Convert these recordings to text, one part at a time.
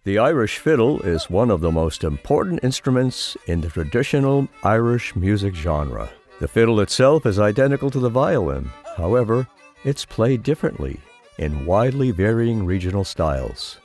The Irish fiddle is one of the most important instruments in the traditional Irish music genre. The fiddle itself is identical to the violin. However, it's played differently in widely varying regional styles.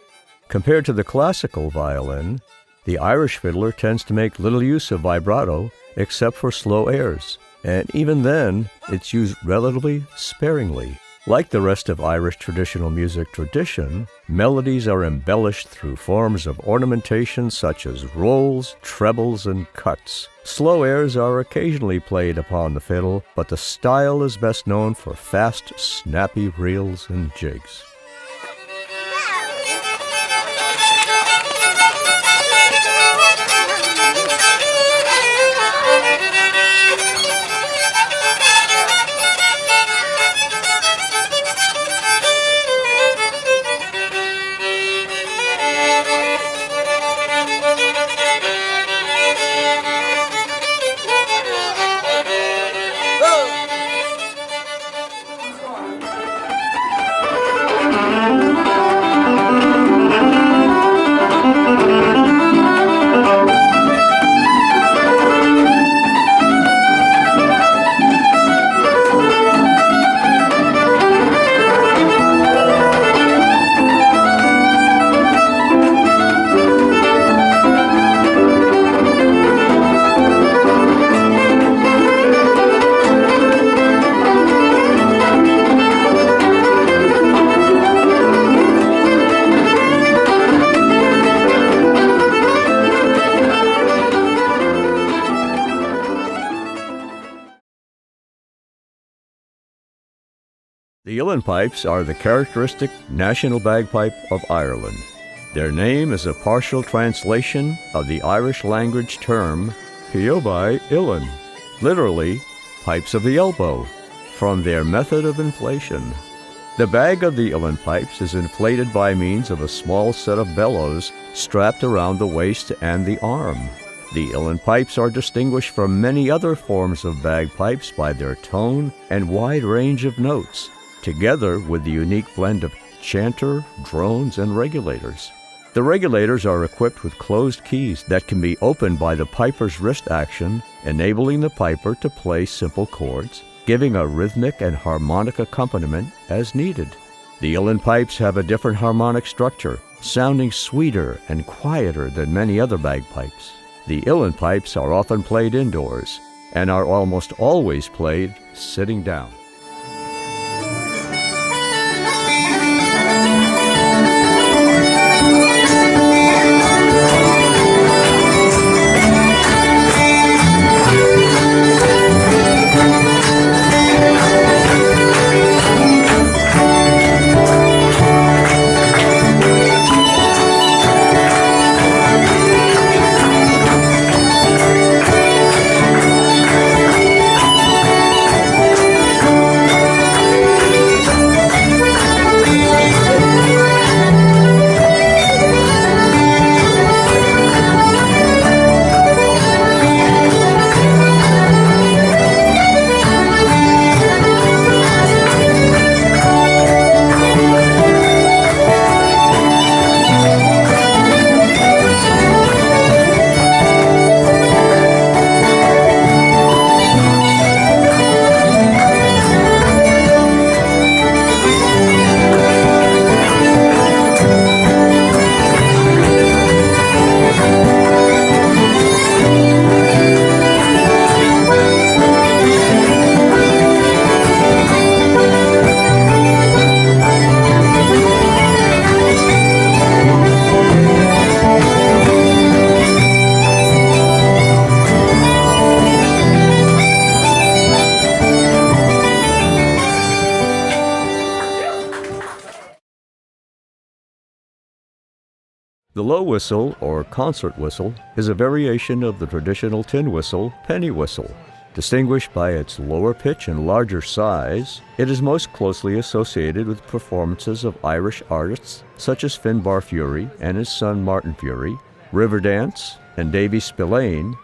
Compared to the classical violin, the Irish fiddler tends to make little use of vibrato except for slow airs, and even then, it's used relatively sparingly. Like the rest of Irish traditional music tradition, melodies are embellished through forms of ornamentation such as rolls, trebles, and cuts. Slow airs are occasionally played upon the fiddle, but the style is best known for fast, snappy reels and jigs. The Ilan Pipes are the characteristic national bagpipe of Ireland. Their name is a partial translation of the Irish language term Piobai Ilan, literally pipes of the elbow, from their method of inflation. The bag of the Ilan Pipes is inflated by means of a small set of bellows strapped around the waist and the arm. The Ilan Pipes are distinguished from many other forms of bagpipes by their tone and wide range of notes, together with the unique blend of chanter, drones, and regulators. The regulators are equipped with closed keys that can be opened by the piper's wrist action, enabling the piper to play simple chords, giving a rhythmic and harmonic accompaniment as needed. The Ilan Pipes have a different harmonic structure, sounding sweeter and quieter than many other bagpipes. The Ilan Pipes are often played indoors and are almost always played sitting down. The low whistle, or concert whistle, is a variation of the traditional tin whistle, penny whistle. Distinguished by its lower pitch and larger size, it is most closely associated with performances of Irish artists such as Finbar Furey and his son Martin Furey, Riverdance, and Davy Spillane,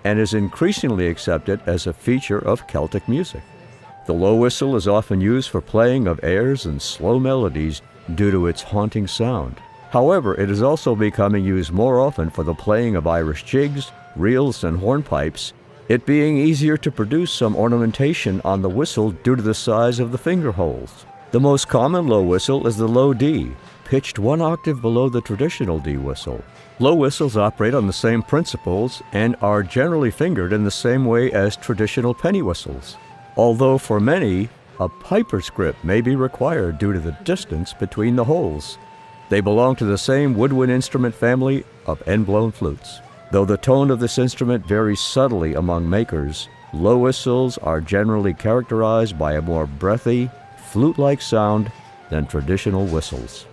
and is increasingly accepted as a feature of Celtic music. The low whistle is often used for playing of airs and slow melodies due to its haunting sound. However, it is also becoming used more often for the playing of Irish jigs, reels, and hornpipes, it being easier to produce some ornamentation on the whistle due to the size of the finger holes. The most common low whistle is the low D, pitched 1 octave below the traditional D whistle. Low whistles operate on the same principles and are generally fingered in the same way as traditional penny whistles, although for many, a piper's grip may be required due to the distance between the holes. They belong to the same woodwind instrument family of end-blown flutes. Though the tone of this instrument varies subtly among makers, low whistles are generally characterized by a more breathy, flute-like sound than traditional whistles.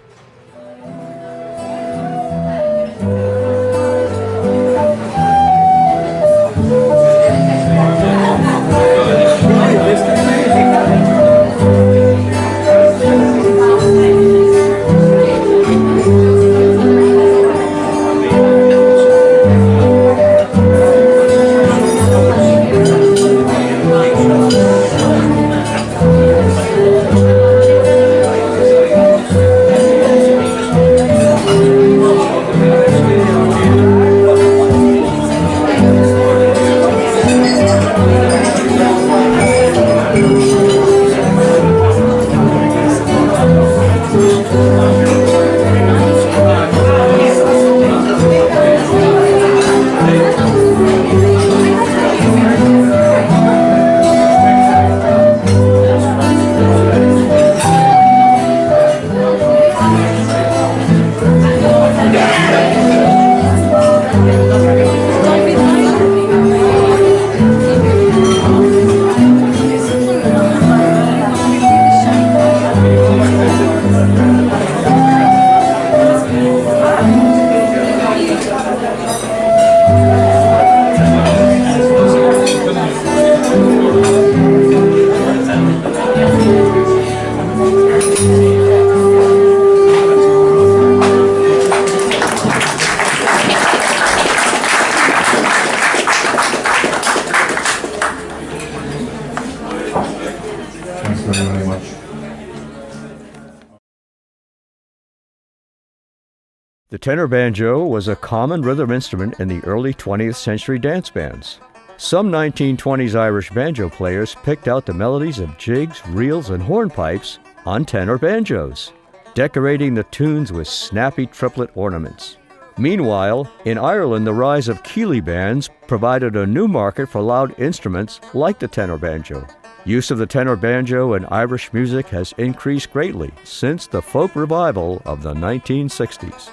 The tenor banjo was a common rhythm instrument in the early 20th century dance bands. Some 1920s Irish banjo players picked out the melodies of jigs, reels, and hornpipes on tenor banjos, decorating the tunes with snappy triplet ornaments. Meanwhile, in Ireland, the rise of Keeley bands provided a new market for loud instruments like the tenor banjo. Use of the tenor banjo in Irish music has increased greatly since the folk revival of the 1960s.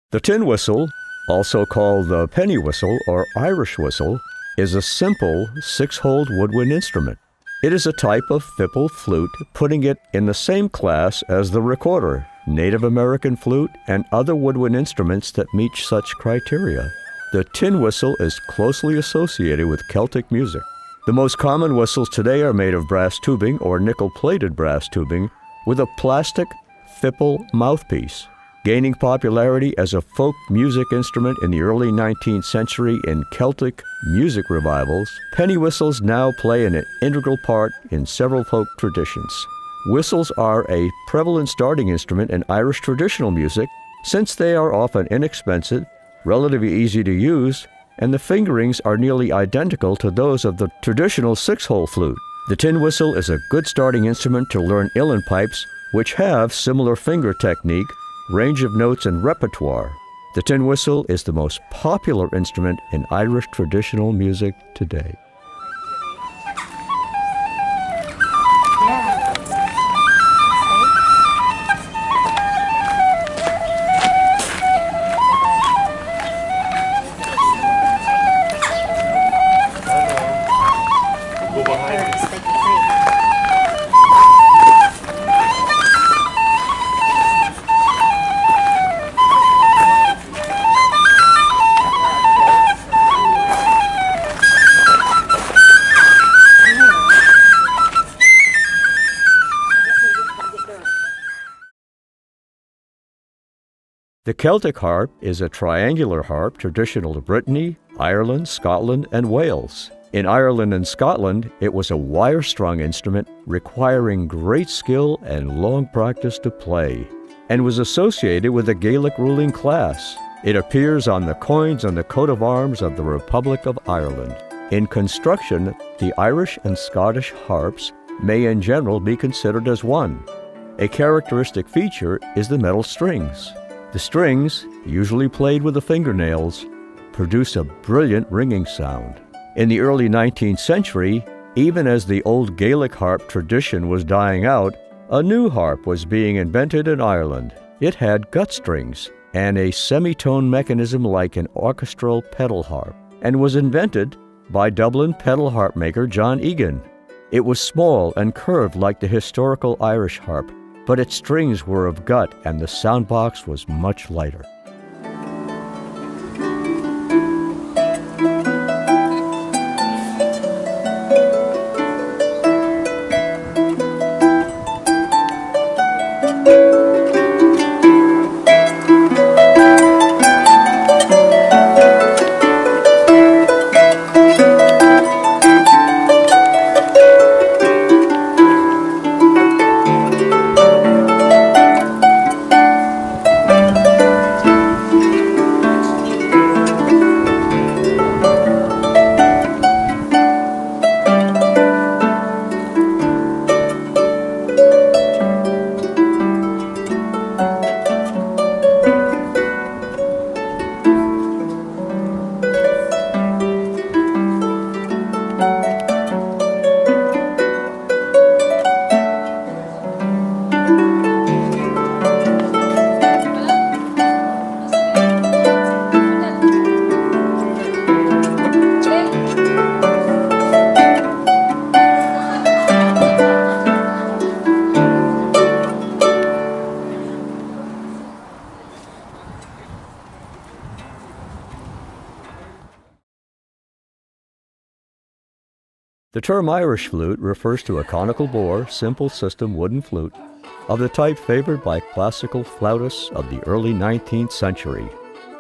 The tin whistle, also called the penny whistle or Irish whistle, is a simple 6-holed woodwind instrument. It is a type of fiddle flute, putting it in the same class as the recorder, Native American flute, and other woodwind instruments that meet such criteria. The tin whistle is closely associated with Celtic music. The most common whistles today are made of brass tubing or nickel-plated brass tubing with a plastic fiddle mouthpiece. Gaining popularity as a folk music instrument in the early 19th century in Celtic music revivals, penny whistles now play an integral part in several folk traditions. Whistles are a prevalent starting instrument in Irish traditional music since they are often inexpensive, relatively easy to use, and the fingerings are nearly identical to those of the traditional 6-hole flute. The tin whistle is a good starting instrument to learn Ilan pipes, which have similar finger technique, range of notes, and repertoire. The tin whistle is the most popular instrument in Irish traditional music today. The Celtic harp is a triangular harp traditional to Brittany, Ireland, Scotland, and Wales. In Ireland and Scotland, it was a wire-strung instrument requiring great skill and long practice to play, and was associated with the Gaelic ruling class. It appears on the coins and the coat of arms of the Republic of Ireland. In construction, the Irish and Scottish harps may in general be considered as one. A characteristic feature is the metal strings. The strings, usually played with the fingernails, produce a brilliant ringing sound. In the early 19th century, even as the old Gaelic harp tradition was dying out, a new harp was being invented in Ireland. It had gut strings and a semitone mechanism like an orchestral pedal harp, and was invented by Dublin pedal harp maker John Egan. It was small and curved like the historical Irish harp, but its strings were of gut and the soundbox was much lighter. The term Irish flute refers to a conical bore, simple system wooden flute of the type favored by classical flautists of the early 19th century,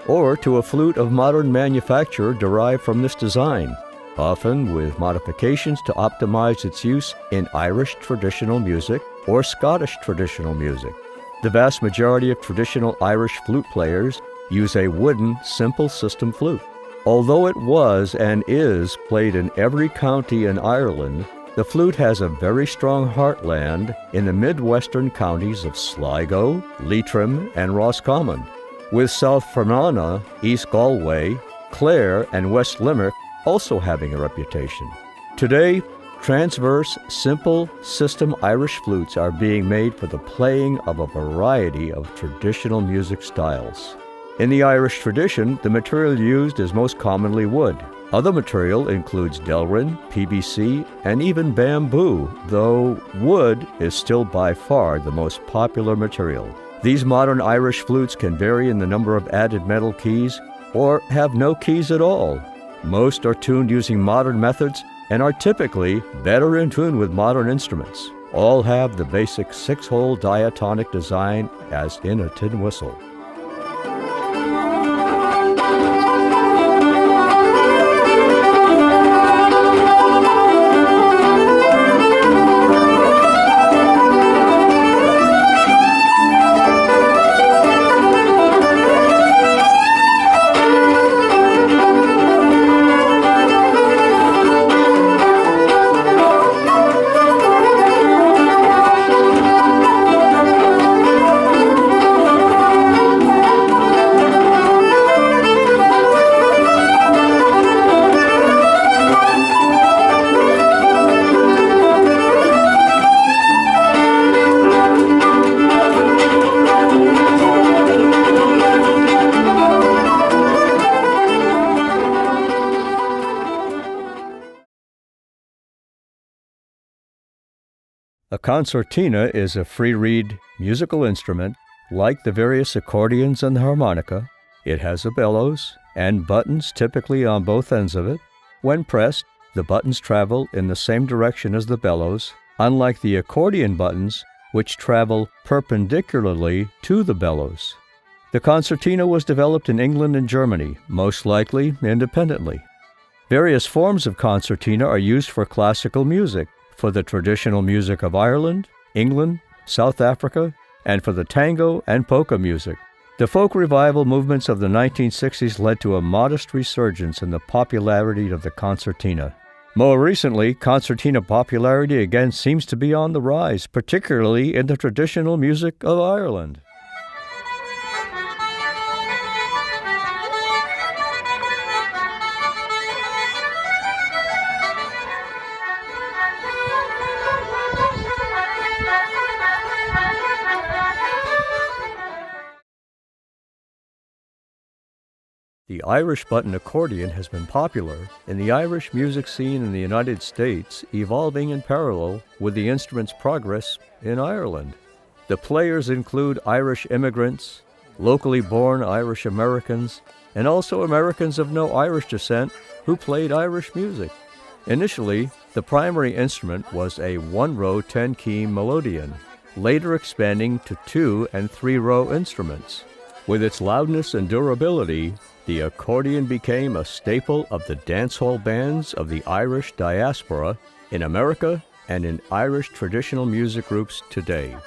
or to a flute of modern manufacture derived from this design, often with modifications to optimize its use in Irish traditional music or Scottish traditional music. The vast majority of traditional Irish flute players use a wooden, simple system flute. Although it was and is played in every county in Ireland, the flute has a very strong heartland in the midwestern counties of Sligo, Leitrim, and Roscommon, with South Fermanagh, East Galway, Clare, and West Limerick also having a reputation. Today, transverse, simple system Irish flutes are being made for the playing of a variety of traditional music styles. In the Irish tradition, the material used is most commonly wood. Other material includes delrin, PVC, and even bamboo, though wood is still by far the most popular material. These modern Irish flutes can vary in the number of added metal keys or have no keys at all. Most are tuned using modern methods and are typically better in tune with modern instruments. All have the basic 6-hole diatonic design as in a tin whistle. A concertina is a free-reed musical instrument like the various accordions and the harmonica. It has a bellows and buttons typically on both ends of it. When pressed, the buttons travel in the same direction as the bellows, unlike the accordion buttons, which travel perpendicularly to the bellows. The concertina was developed in England and Germany, most likely independently. Various forms of concertina are used for classical music, for the traditional music of Ireland, England, South Africa, and for the tango and polka music. The folk revival movements of the 1960s led to a modest resurgence in the popularity of the concertina. More recently, concertina popularity again seems to be on the rise, particularly in the traditional music of Ireland. The Irish button accordion has been popular in the Irish music scene in the United States, evolving in parallel with the instrument's progress in Ireland. The players include Irish immigrants, locally born Irish Americans, and also Americans of no Irish descent who played Irish music. Initially, the primary instrument was a one-row 10-key melodeon, later expanding to 2- and 3-row instruments. With its loudness and durability, the accordion became a staple of the dancehall bands of the Irish diaspora in America and in Irish traditional music groups today.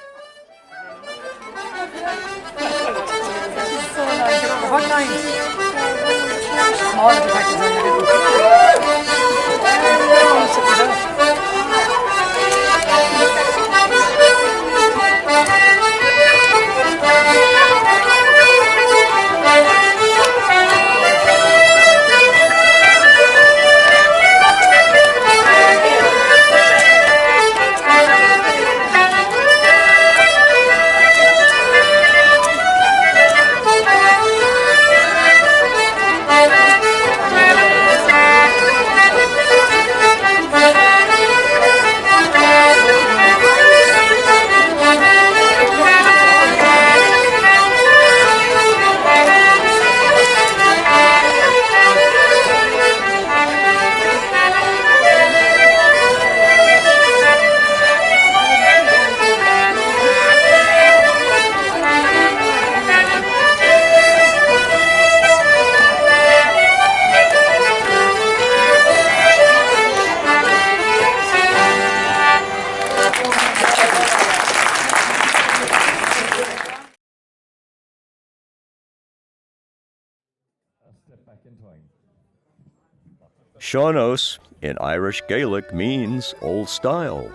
Sean-Os in Irish Gaelic means old style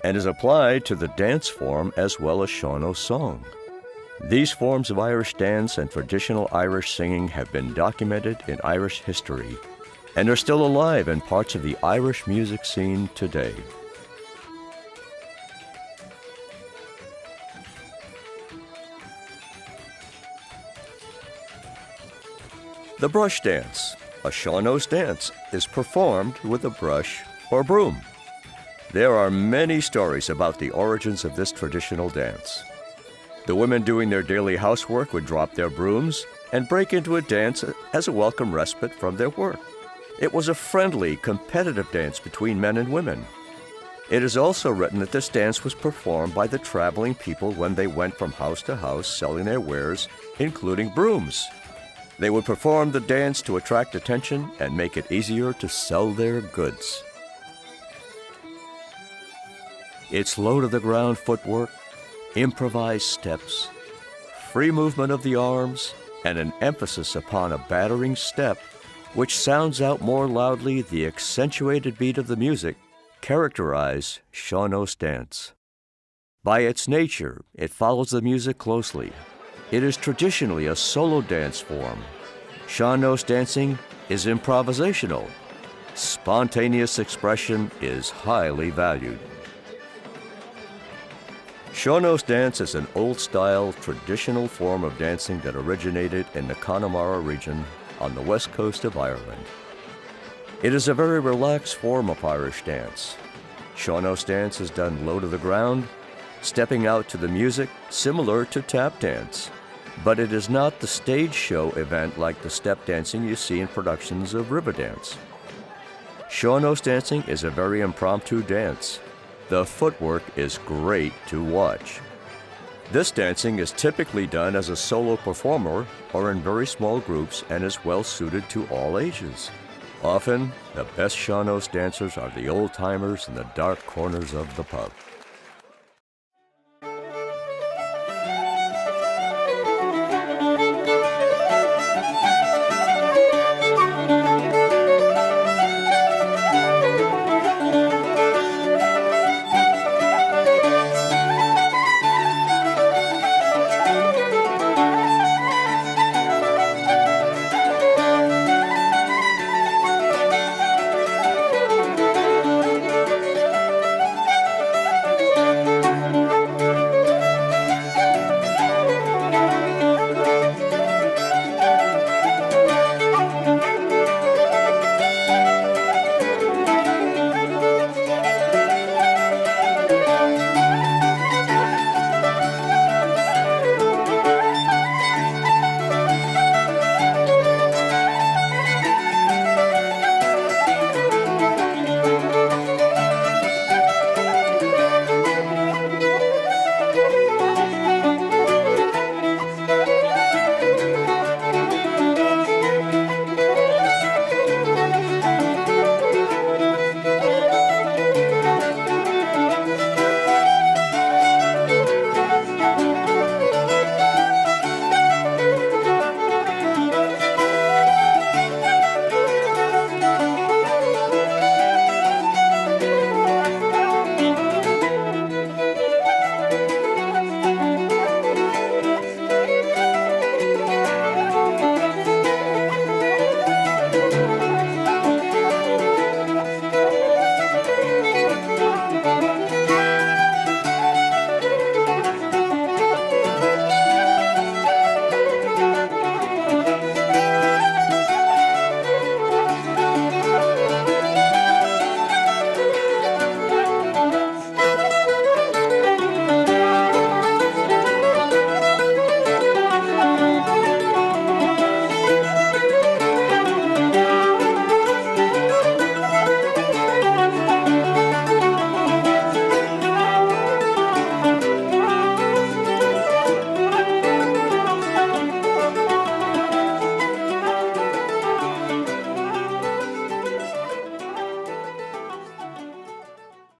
and is applied to the dance form as well as Sean-Os song. These forms of Irish dance and traditional Irish singing have been documented in Irish history and are still alive in parts of the Irish music scene today. The brush dance, a Sean-Os dance, is performed with a brush or broom. There are many stories about the origins of this traditional dance. The women doing their daily housework would drop their brooms and break into a dance as a welcome respite from their work. It was a friendly, competitive dance between men and women. It is also written that this dance was performed by the traveling people when they went from house to house selling their wares, including brooms. They would perform the dance to attract attention and make it easier to sell their goods. It's low-to-the-ground footwork, improvised steps, free movement of the arms, and an emphasis upon a battering step, which sounds out more loudly the accentuated beat of the music, characterize Sean-Os dance. By its nature, it follows the music closely. It is traditionally a solo dance form. Sean-Os dancing is improvisational. Spontaneous expression is highly valued. Sean-Os dance is an old-style, traditional form of dancing that originated in the Connemara region on the west coast of Ireland. It is a very relaxed form of Irish dance. Sean-Os dance is done low to the ground, stepping out to the music, similar to tap dance. But it is not the stage show event like the step dancing you see in productions of Riverdance. Sean-Os dancing is a very impromptu dance. The footwork is great to watch. This dancing is typically done as a solo performer or in very small groups and is well suited to all ages. Often, the best sean-nós dancers are the old-timers in the dark corners of the pub.